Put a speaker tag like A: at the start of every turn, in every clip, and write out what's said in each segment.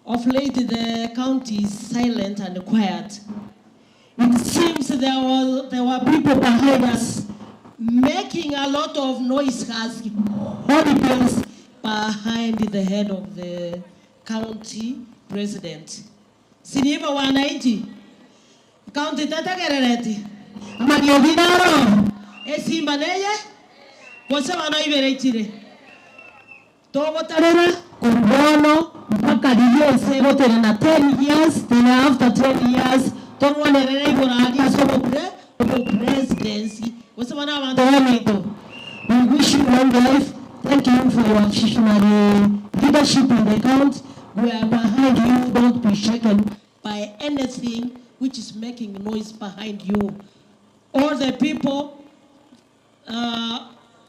A: Of late, the county is silent and quiet. It seems there were people behind us making a lot of noise as horribles behind the head of the county president. Siniba wanaiti, county tatagereti, amagioginaro, esimbaneye, wasa wanaibereitire. Togo tarera, kumbono, mpaka diye voted na 10 years, then after 10 years, togo wanerere iboragi sobo presidency. Wasa wana wandawanito. We wish you long life. Thank you for your visionary leadership in the county. We are behind you. Don't be shaken by anything which is making noise behind you. All the people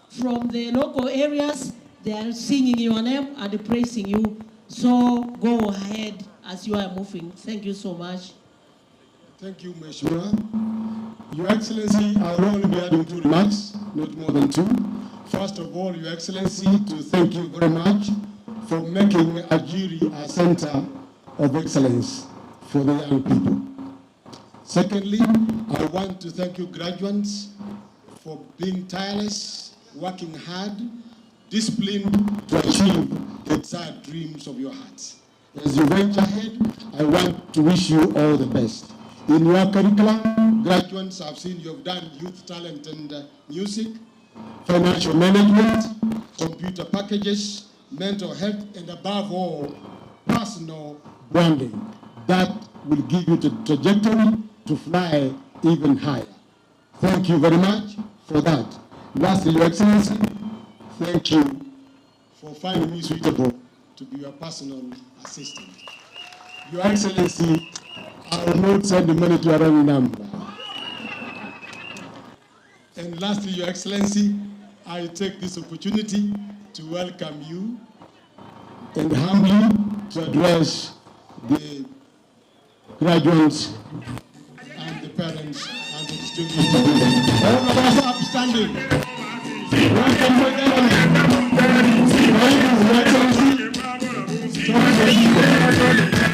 A: from the local areas, they are singing your name and praising you. So go ahead as you are moving. Thank you so much.
B: Thank you, Meshura. Your Excellency, I will only be adding 2 remarks, not more than 2. First of all, Your Excellency, to thank you very much for making Ajiry a center of excellence for the young people. Secondly, I want to thank you graduates for being tireless, working hard, disciplined to achieve the desired dreams of your hearts. As you venture ahead, I want to wish you all the best. In your curriculum, graduates, I've seen you have done youth talent and music, financial management, computer packages, mental health, and above all, personal branding. That will give you the trajectory to fly even higher. Thank you very much for that. Lastly, Your Excellency, thank you for finding me suitable to be your personal assistant. Your Excellency, I will not send the money to a wrong number. And lastly, Your Excellency, I take this opportunity to welcome you and humbly to address the graduates and the parents and the students. All of us upstanding. Welcome, my government. Thank you, Your Excellency.